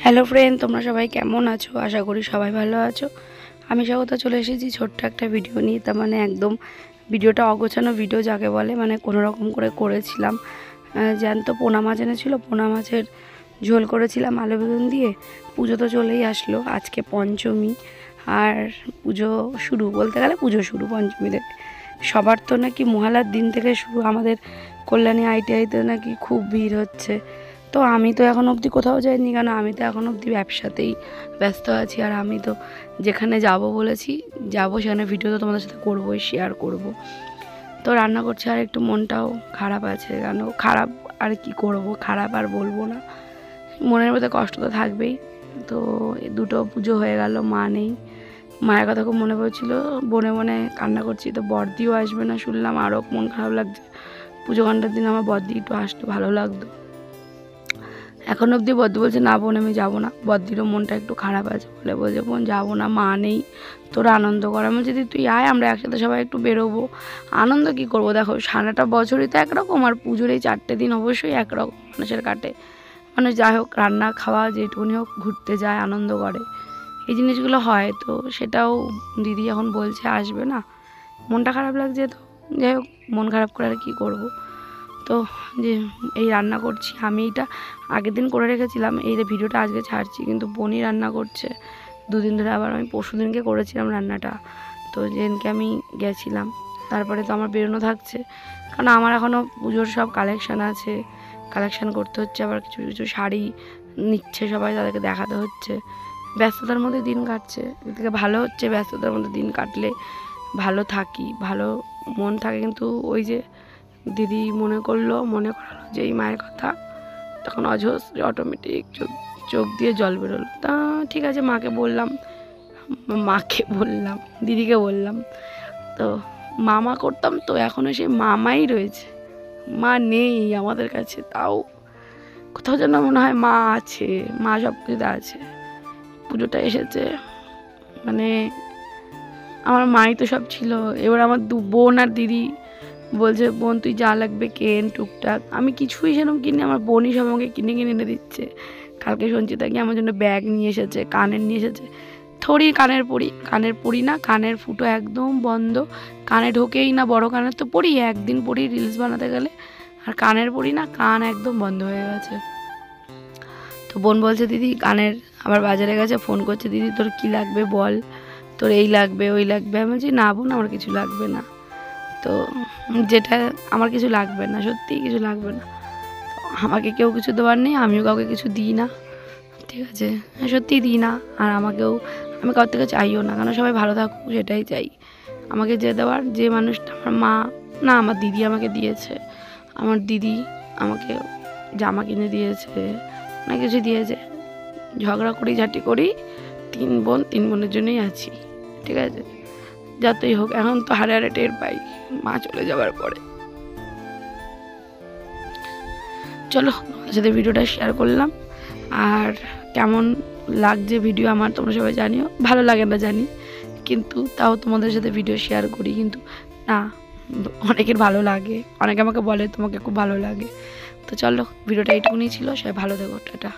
Hello friend, তোমরা সবাই কেমন আছো? আশা করি সবাই ভালো আছো। আমি স্বাগত চলে এসেছি ছোট্ট একটা ভিডিও নিয়ে। তার মানে একদম ভিডিওটা অগোছানো ভিডিও যাকে বলে, মানে কোনো রকম করে করেছিলাম। জ্যান্ত পোনা মাছ এনেছিল, পোনা মাছের ঝোল করেছিলাম আলু বেগুন দিয়ে। পুজো তো চলেই আসলো, আজকে পঞ্চমী। আর পুজো শুরু বলতে গেলে পুজো শুরু পঞ্চমী থেকে। সবার তো নাকি মহালয়ার দিন থেকে শুরু, আমাদের কল্যাণী ITIতে নাকি খুব ভিড় হচ্ছে। তো আমি তো এখন অবধি কোথাও যাইনি, কারণ আমি তো এখন অবধি ব্যবসাতেই ব্যস্ত আছি। আর আমি তো যেখানে যাব বলেছি যাব, সেখানে ভিডিও তো তোমাদের সাথে করবোই, শেয়ার করব। তো রান্না করছি আর একটু মনটাও খারাপ আছে, কেন খারাপ আর কি করব, খারাপ আর বলবো না, মনের মধ্যে কষ্ট তো থাকবেই। তো দুটো পুজো হয়ে গেল, মা নেই, মায়ের কথা খুব মনে পড়ছিল, বনে বনে কান্না করছি। তো বড়দিও আসবে না শুনলাম, আরও মন খারাপ লাগছে। পুজো ঘন্টার দিন আমার বড়দি একটু আসলে ভালো লাগতো। এখন অবধি বদ্দি বলছে না বোন আমি যাবো না, বদ্দিরও মনটা একটু খারাপ আছে, বলছে বোন যাবো না, মা নেই, তোরা আনন্দ কর। আমি যদি তুই আয়, আমরা একসাথে সবাই একটু বেরোবো। আনন্দ কি করবো, দেখো সারাটা বছরই তো একরকম, আর পুজোর এই 4টে দিন অবশ্যই একরকম মানুষের কাটে। মানে যাই হোক, রান্না খাওয়া যেটুকুনি হোক, ঘুরতে যায়, আনন্দ করে, এই জিনিসগুলো হয়। তো সেটাও দিদি এখন বলছে আসবে না, মনটা খারাপ লাগছে। তো যাই হোক, মন খারাপ করে আর কী করবো। তো যে এই রান্না করছি আমি, এইটা আগের দিন করে রেখেছিলাম, এই ভিডিওটা আজকে ছাড়ছি, কিন্তু বোনই রান্না করছে দুদিন ধরে। আবার আমি পরশু দিনকে করেছিলাম রান্নাটা, তো যেদিনকে আমি গেছিলাম, তারপরে তো আমার বেরোনো থাকছে, কারণ আমার এখনও পুজোর সব কালেকশান আছে, কালেকশান করতে হচ্ছে। আবার কিছু কিছু শাড়ি নিচ্ছে সবাই, তাদেরকে দেখাতে হচ্ছে। ব্যস্ততার মধ্যে দিন কাটছে, এর থেকে ভালো হচ্ছে ব্যস্ততার মধ্যে দিন কাটলে ভালো থাকি, ভালো মন থাকে। কিন্তু ওই যে দিদি মনে করালো যে এই মায়ের কথা, তখন অজস্র অটোমেটিক চোখ দিয়ে জল বেরোলো। তা ঠিক আছে, মাকে বললাম, দিদিকে বললাম, তো মামা করতাম, তো এখনও সেই মামাই রয়েছে, মা নেই আমাদের কাছে। তাও কোথাও যেন মনে হয় মা আছে, মা সব কিছুতে আছে। পুজোটা এসেছে, মানে আমার মাই তো সব ছিল। এবার আমার বোন আর দিদি বলছে বোন তুই যা লাগবে কেন টুকটাক। আমি কিছুই সেরকম কিনে, আমার বোনই সব আমাকে কিনে এনে দিচ্ছে। কালকে সঞ্চিতা গিয়ে আমার জন্য ব্যাগ নিয়ে এসেছে, কানের নিয়ে এসেছে। থোড়ি কানের পরি না, কানের ফুটো একদম বন্ধ, কানে ঢোকেই না। বড় কানের তো পরি, একদিন পরি রিলস বানাতে গেলে, আর কানের পরি না, কান একদম বন্ধ হয়ে গেছে। তো বোন বলছে দিদি কানের, আবার বাজারে গেছে, ফোন করছে দিদি তোর কী লাগবে বল, তোর এই লাগবে ওই লাগবে। আমি বলছি না বোন আমার কিছু লাগবে না। তো যেটা আমার কিছু লাগবে না, সত্যিই কিছু লাগবে না, আমাকে কেউ কিছু দেওয়ার নেই, আমিও কাউকে কিছু দিই না, ঠিক আছে, সত্যিই দিই না। আর আমি কারোর থেকে চাইও না, কারণ সবাই ভালো থাকুক সেটাই চাই। আমাকে যে দেওয়ার, যে মানুষটা, আমার মা না, আমার দিদি আমাকে দিয়েছে। আমার দিদি আমাকে জামা কিনে দিয়েছে, অনেক কিছু দিয়েছে। ঝগড়া করি ঝাঁটি করি, 3 বোনের জন্যই আছি, ঠিক আছে। যতই হোক, এখন তো হারে হারে টের পাই মা চলে যাওয়ার পরে। চলো তোমাদের সাথে ভিডিওটা শেয়ার করলাম, আর কেমন লাগছে ভিডিও আমার তোমরা সবাই জানিও। ভালো লাগে না জানি, কিন্তু তাও তোমাদের সাথে ভিডিও শেয়ার করি। কিন্তু না, অনেকের ভালো লাগে, অনেকে আমাকে বলে তোমাকে খুব ভালো লাগে। তো চলো, ভিডিওটা এইটুকুনি ছিল, সবাই ভালো থেকো, টাটা।